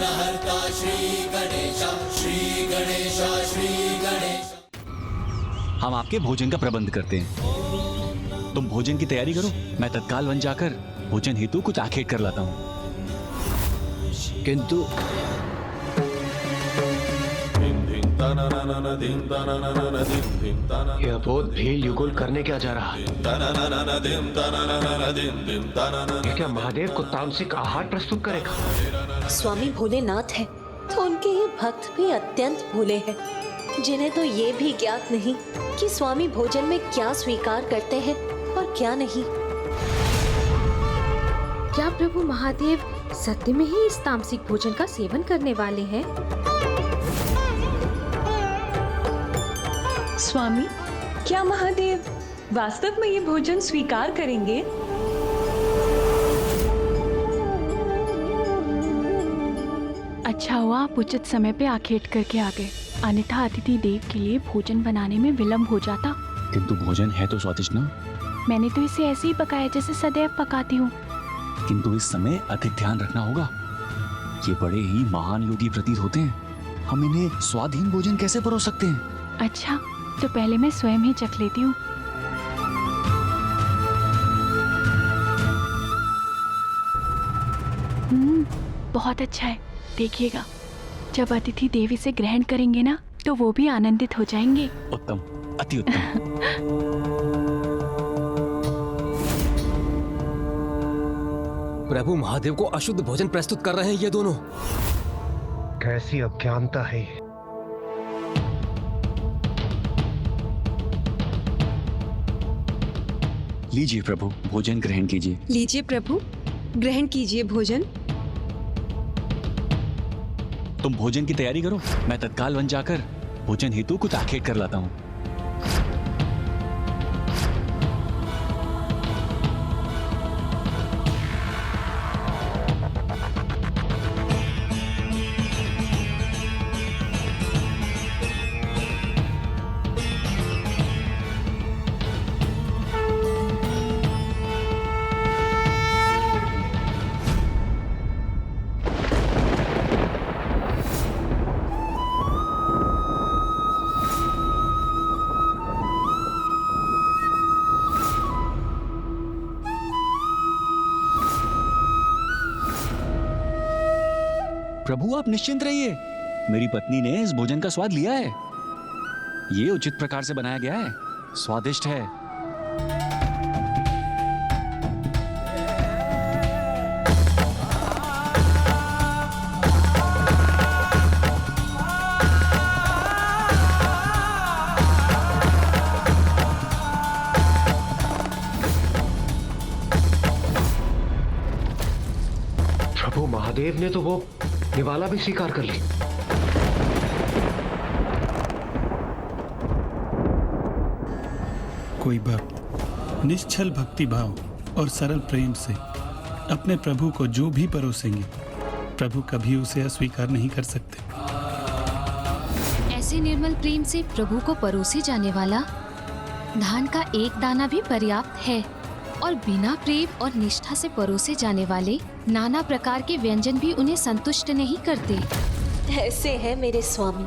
विघ्नहर्ता श्री गणेश, श्री गणेश, श्री गणेश। हम आपके भोजन का प्रबंध करते हैं। तुम भोजन की तैयारी करो, मैं तत्काल वन जाकर भोजन हेतु कुछ आखेट कर लाता हूँ। किंतु यह बोध भील युगुल करने क्या जा रहा है? ये क्या महादेव को तामसिक आहार प्रस्तुत करेगा? स्वामी भोलेनाथ है तो उनके ये भक्त भी अत्यंत भोले हैं, जिन्हें तो ये भी ज्ञात नहीं कि स्वामी भोजन में क्या स्वीकार करते हैं और क्या नहीं। क्या प्रभु महादेव सत्य में ही इस तामसिक भोजन का सेवन करने वाले हैं? स्वामी, क्या महादेव वास्तव में ये भोजन स्वीकार करेंगे? अच्छा हुआ आप उचित समय पे आखेट करके आ गए, अन्यथा अतिथि देव के लिए भोजन बनाने में विलंब हो जाता। किंतु भोजन है तो स्वादिष्ट ना। मैंने तो इसे ऐसे ही पकाया जैसे सदैव पकाती हूँ। किंतु इस समय अधिक ध्यान रखना होगा। ये बड़े ही महान योगी प्रतीत होते हैं, हम इन्हें स्वादहीन भोजन कैसे परोस सकते हैं? अच्छा, तो पहले मैं स्वयं ही चख लेती हूँ। बहुत अच्छा है। देखिएगा, जब अतिथि देव इसे ग्रहण करेंगे ना, तो वो भी आनंदित हो जाएंगे। उत्तम, अति उत्तम। प्रभु महादेव को अशुद्ध भोजन प्रस्तुत कर रहे हैं ये दोनों। कैसी अज्ञानता है ये। लीजिए प्रभु, भोजन ग्रहण कीजिए। लीजिए प्रभु, ग्रहण कीजिए भोजन। तुम भोजन की तैयारी करो, मैं तत्काल वन जाकर भोजन हेतु कुछ आखेट कर लाता हूँ। प्रभु आप निश्चिंत रहिए, मेरी पत्नी ने इस भोजन का स्वाद लिया है। ये उचित प्रकार से बनाया गया है, स्वादिष्ट है। प्रभु महादेव ने तो वो निवाला भी स्वीकार कर ली। कोई भक्त निश्चल भक्ति भाव और सरल प्रेम से अपने प्रभु को जो भी परोसेंगे, प्रभु कभी उसे अस्वीकार नहीं कर सकते। ऐसे निर्मल प्रेम से प्रभु को परोसे जाने वाला धान का एक दाना भी पर्याप्त है, और बिना प्रेम और निष्ठा से परोसे जाने वाले नाना प्रकार के व्यंजन भी उन्हें संतुष्ट नहीं करते। ऐसे हैं मेरे स्वामी,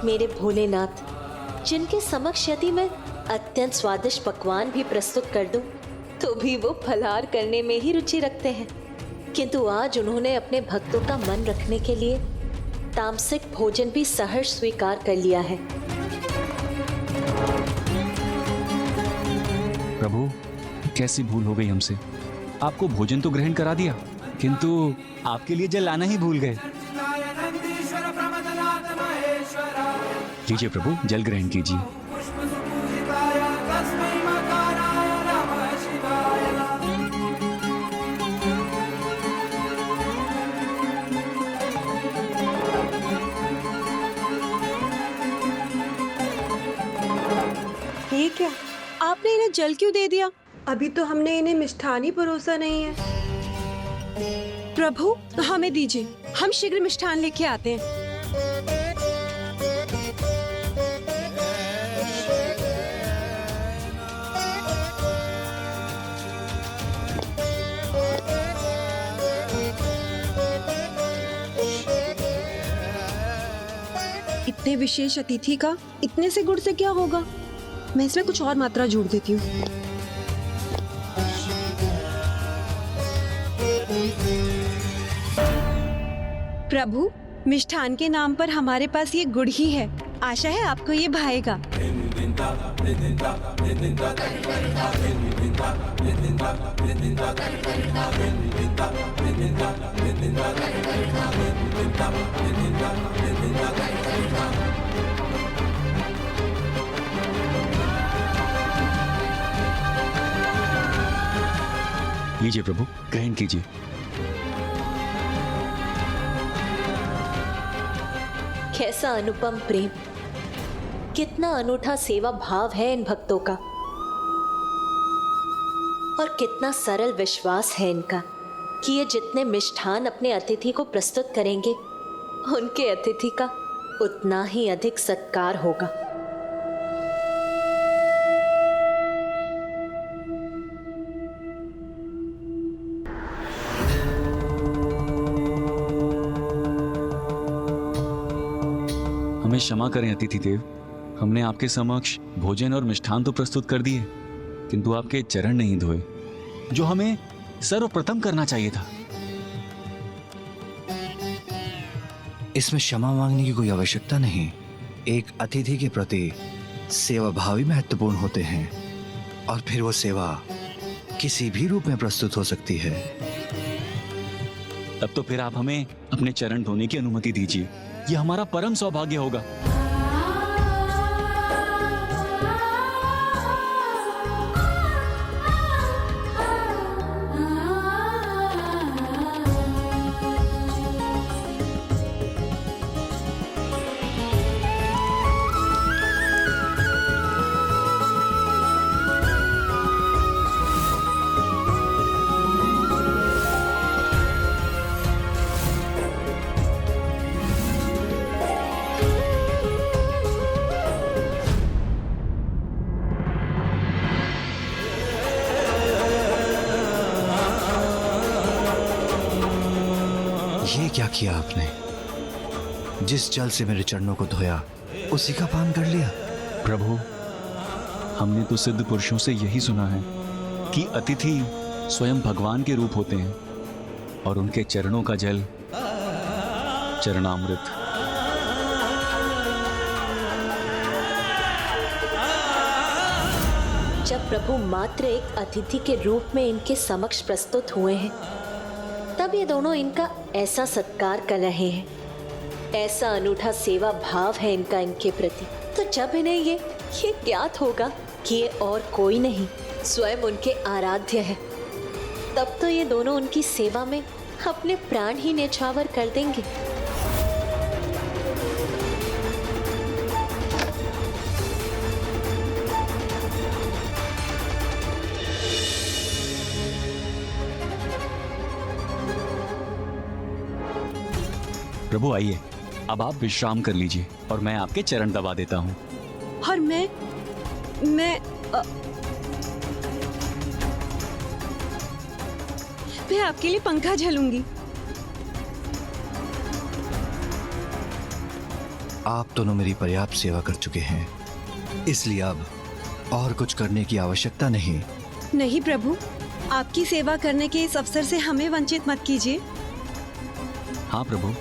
मेरे भोलेनाथ, जिनके समक्ष यदि मैं अत्यंत स्वादिष्ट पकवान भी प्रस्तुत कर दूं, तो भी वो फलाहार करने में ही रुचि रखते हैं। किंतु आज उन्होंने अपने भक्तों का मन रखने के लिए तामसिक भोजन भी सहर्ष स्वीकार कर लिया है। प्रभु, कैसी भूल हो गई हमसे। आपको भोजन तो ग्रहण करा दिया, किंतु आपके लिए जल लाना ही भूल गए। लीजिए प्रभु, जल ग्रहण कीजिए। ये क्या, आपने इन्हें जल क्यों दे दिया? अभी तो हमने इन्हें मिष्ठान ही परोसा नहीं है। प्रभु हमें दीजिए, हम शीघ्र मिष्ठान लेके आते हैं। इतने विशेष अतिथि का इतने से गुड़ से क्या होगा? मैं इसमें कुछ और मात्रा जोड़ देती हूँ। प्रभु, मिष्ठान के नाम पर हमारे पास ये गुड़ ही है। आशा है आपको ये भाएगा। लीजिए प्रभु, ग्रहण कीजिए। कैसा अनुपम प्रेम, कितना अनूठा सेवा भाव है इन भक्तों का, और कितना सरल विश्वास है इनका कि ये जितने मिष्ठान अपने अतिथि को प्रस्तुत करेंगे, उनके अतिथि का उतना ही अधिक सत्कार होगा। हमें क्षमा करें अतिथि देव, हमने आपके समक्ष भोजन और मिष्ठान तो प्रस्तुत कर दिए, किंतु आपके चरण नहीं धोए, जो हमें सर्वप्रथम करना चाहिए था। इसमें क्षमा मांगने की कोई आवश्यकता नहीं। एक अतिथि के प्रति सेवा भाव ही महत्वपूर्ण होते हैं, और फिर वो सेवा किसी भी रूप में प्रस्तुत हो सकती है। तब तो फिर आप हमें अपने चरण धोने की अनुमति दीजिए, ये हमारा परम सौभाग्य होगा। ये क्या किया आपने? जिस जल से मेरे चरणों को धोया, उसी का पान कर लिया। प्रभु, हमने तो सिद्ध पुरुषों से यही सुना है कि अतिथि स्वयं भगवान के रूप होते हैं, और उनके चरणों का जल चरणामृत। जब प्रभु मात्र एक अतिथि के रूप में इनके समक्ष प्रस्तुत हुए हैं, तब ये दोनों इनका ऐसा सत्कार कर रहे हैं, ऐसा अनूठा सेवा भाव है इनका इनके प्रति। तो जब इन्हें ये ज्ञात होगा कि ये और कोई नहीं, स्वयं उनके आराध्य है, तब तो ये दोनों उनकी सेवा में अपने प्राण ही न्यौछावर कर देंगे। प्रभु आइए, अब आप विश्राम कर लीजिए और मैं आपके चरण दबा देता हूँ। और मैं आपके लिए पंखा झलूंगी। आप दोनों मेरी पर्याप्त सेवा कर चुके हैं, इसलिए अब और कुछ करने की आवश्यकता नहीं। नहीं प्रभु, आपकी सेवा करने के इस अवसर से हमें वंचित मत कीजिए। हाँ प्रभु।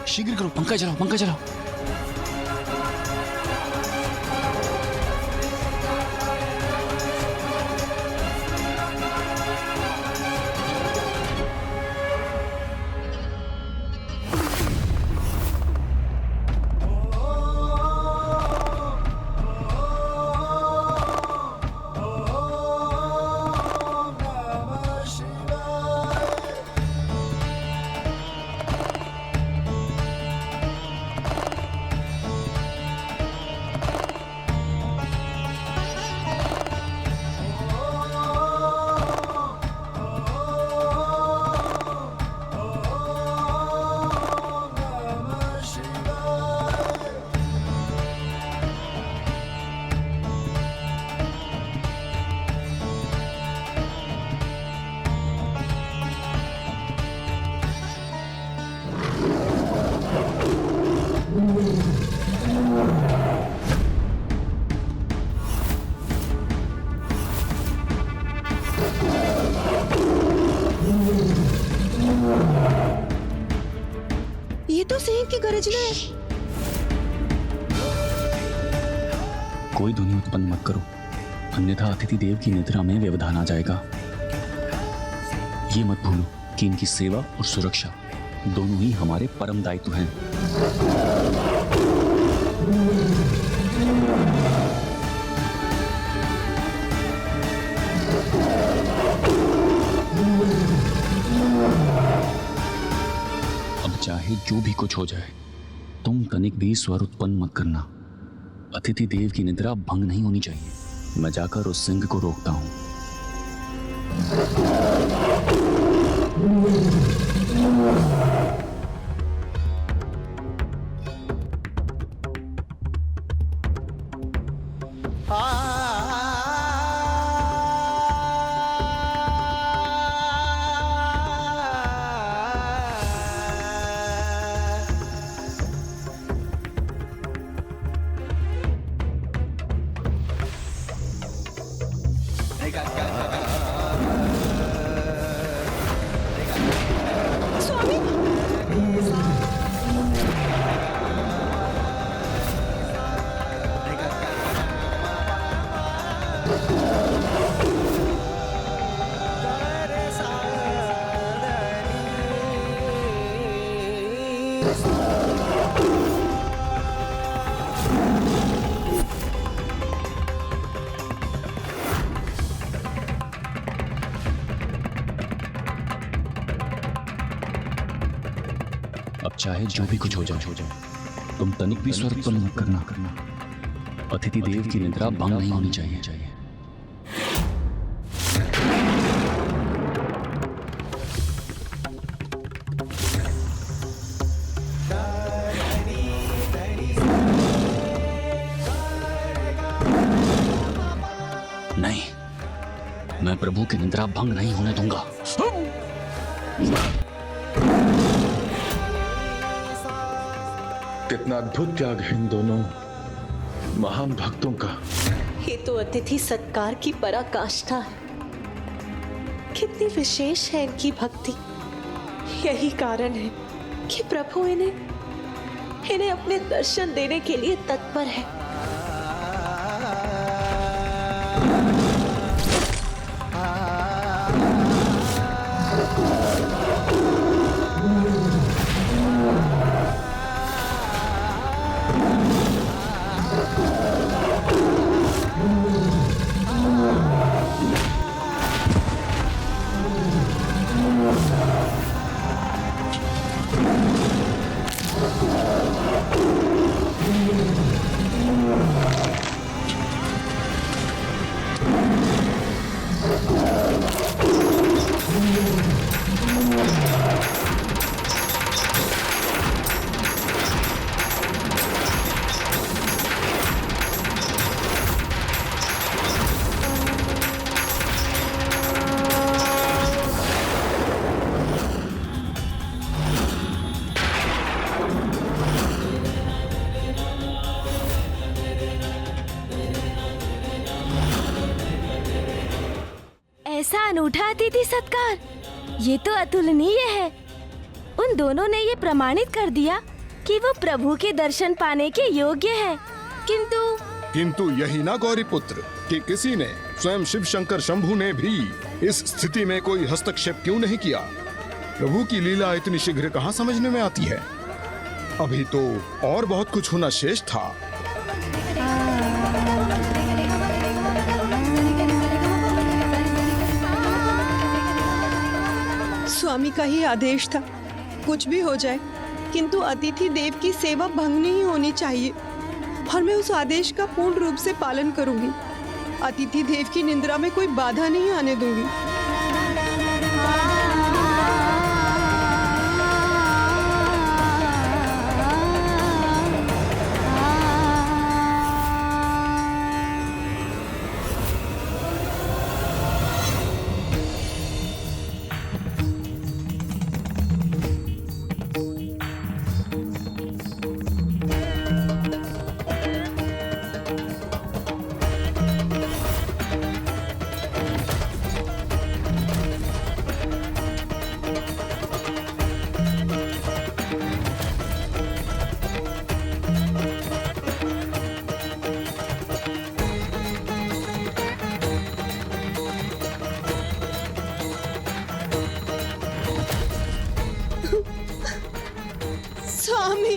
शीघ्र करो, पंखा चलाओ, पंखा चलाओ। ये तो सिंह की गर्जना है। कोई ध्वनि उत्पन्न मत करो, अन्यथा अतिथि देव की निद्रा में व्यवधान आ जाएगा। ये मत भूलो कि इनकी सेवा और सुरक्षा दोनों ही हमारे परम दायित्व हैं। अब चाहे जो भी कुछ हो जाए, तुम तनिक भी स्वर उत्पन्न मत करना। अतिथि देव की निद्रा भंग नहीं होनी चाहिए। मैं जाकर उस सिंह को रोकता हूं। अब चाहे जो भी कुछ हो जाए, तुम तनिक भी स्वर उत्पन्न मत करना। अतिथि देव की निद्रा भंग नहीं होनी चाहिए। नहीं, मैं प्रभु की निद्रा भंग नहीं होने दूंगा। कितना अद्भुत त्याग है इन दोनों महान भक्तों का। ये तो अतिथि सत्कार की पराकाष्ठा है। कितनी विशेष है इनकी भक्ति। यही कारण है कि प्रभु इन्हें अपने दर्शन देने के लिए तत्पर है। ऐसा अनूठा अतिथि सत्कार, ये तो अतुलनीय है। उन दोनों ने ये प्रमाणित कर दिया कि वो प्रभु के दर्शन पाने के योग्य है। किंतु यही ना गौरी पुत्र कि किसी ने, स्वयं शिव शंकर शंभु ने भी इस स्थिति में कोई हस्तक्षेप क्यों नहीं किया? प्रभु की लीला इतनी शीघ्र कहाँ समझने में आती है? अभी तो और बहुत कुछ होना शेष था। स्वामी का ही आदेश था, कुछ भी हो जाए किंतु अतिथि देव की सेवा भंग नहीं होनी चाहिए, और मैं उस आदेश का पूर्ण रूप से पालन करूंगी। अतिथि देव की निंद्रा में कोई बाधा नहीं आने दूंगी। स्वामी।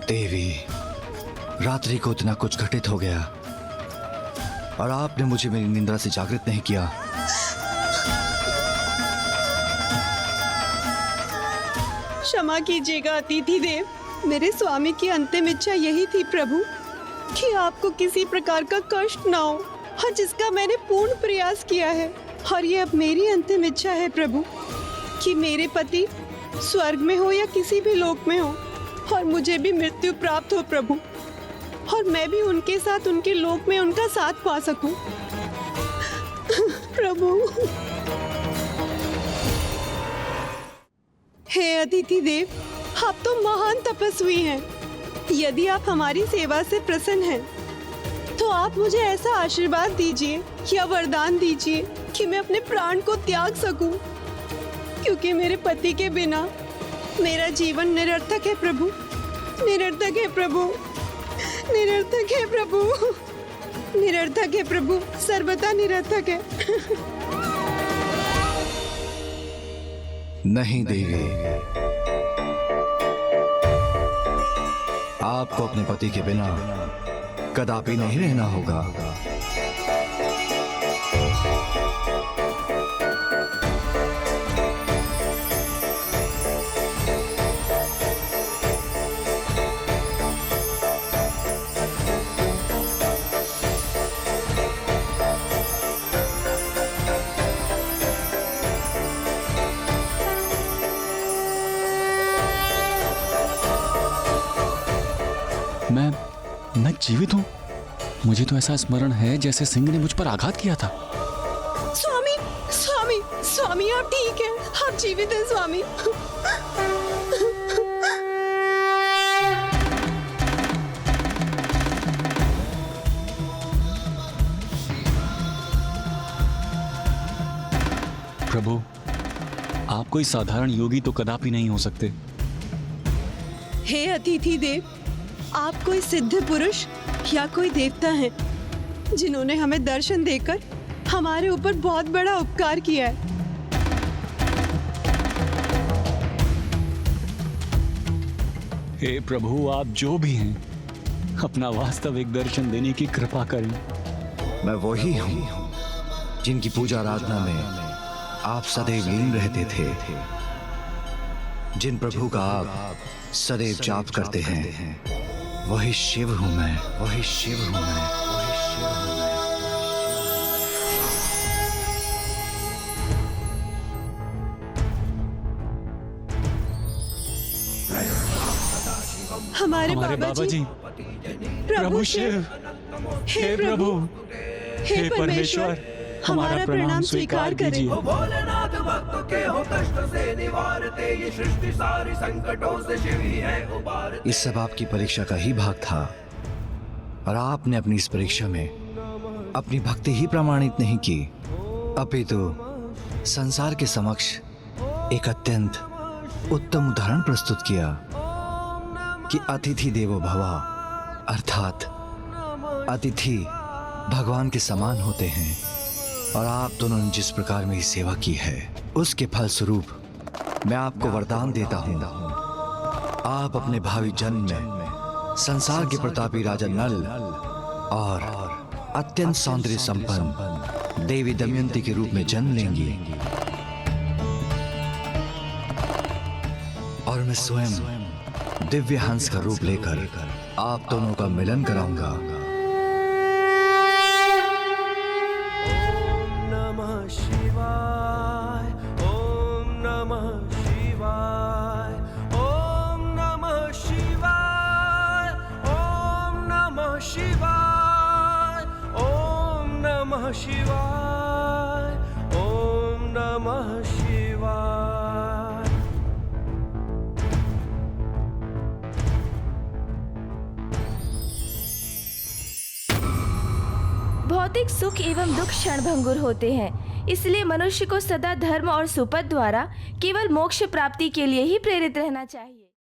देवी, रात्रि को इतना कुछ घटित हो गया और आपने मुझे मेरी निंद्रा से जागृत नहीं किया। क्षमा कीजिएगा अतिथि देव, मेरे स्वामी की अंतिम इच्छा यही थी प्रभु कि आपको किसी प्रकार का कष्ट ना हो, और जिसका मैंने पूर्ण प्रयास किया है। और ये अब मेरी अंतिम इच्छा है प्रभु कि मेरे पति स्वर्ग में हो या किसी भी लोक में हो, और मुझे भी मृत्यु प्राप्त हो प्रभु, और मैं भी उनके साथ उनके लोक में उनका साथ पा सकूं। प्रभु। हे अतिथि देव, आप तो महान तपस्वी हैं। यदि आप हमारी सेवा से प्रसन्न हैं, तो आप मुझे ऐसा आशीर्वाद दीजिए या वरदान दीजिए कि मैं अपने प्राण को त्याग सकूं, क्योंकि मेरे पति के बिना मेरा जीवन निरर्थक है प्रभु, निरर्थक है प्रभु, निरर्थक है प्रभु, निरर्थक है प्रभु, सर्वथा निरर्थक है। नहीं देवी, आपको अपने पति के बिना कदापि नहीं रहना होगा। मैं जीवित हूँ। मुझे तो ऐसा स्मरण है जैसे सिंह ने मुझ पर आघात किया था। स्वामी, स्वामी, स्वामी, आप ठीक हैं, आप जीवित हैं स्वामी। प्रभु, आप कोई साधारण योगी तो कदापि नहीं हो सकते। हे अतिथि देव, आप कोई सिद्ध पुरुष या कोई देवता हैं जिन्होंने हमें दर्शन देकर हमारे ऊपर बहुत बड़ा उपकार किया है। हे प्रभु, आप जो भी हैं, अपना वास्तविक दर्शन देने की कृपा करें। मैं वही हूँ जिनकी पूजा आराधना में आप सदैव लीन रहते थे, जिन प्रभु का आप सदैव जाप करते हैं। वही शिव हूं मैं, वही शिव हूं मैं, वही शिव हूं मैं। हमारे बाबा जी, प्रभु शिव, हे प्रभु, हे परमेश्वर, हमारा प्रणाम स्वीकार कीजिए। भोलेनाथ भक्तों के हो कष्ट से निवारते, ये सृष्टि सारी संकटों से शिव ही है उबारते। इस सब आपकी परीक्षा का ही भाग था, और आपने अपनी इस परीक्षा में अपनी भक्ति ही प्रमाणित नहीं की, अपितु संसार के समक्ष एक अत्यंत उत्तम उदाहरण प्रस्तुत किया कि अतिथि देवो भव, अर्थात अतिथि भगवान के समान होते हैं। और आप दोनों ने जिस प्रकार मेरी सेवा की है, उसके फल स्वरूप मैं आपको वरदान देता हूँ। आप अपने भावी जन्म में संसार के प्रतापी राजा नल और अत्यंत सौंदर्य संपन्न देवी दमयंती के रूप में जन्म लेंगी, और मैं स्वयं दिव्य हंस का रूप लेकर आप दोनों का मिलन कराऊंगा। शिवाय, ओम नमः शिवाय। भौतिक सुख एवं दुख क्षणभंगुर होते हैं, इसलिए मनुष्य को सदा धर्म और सुपथ द्वारा केवल मोक्ष प्राप्ति के लिए ही प्रेरित रहना चाहिए।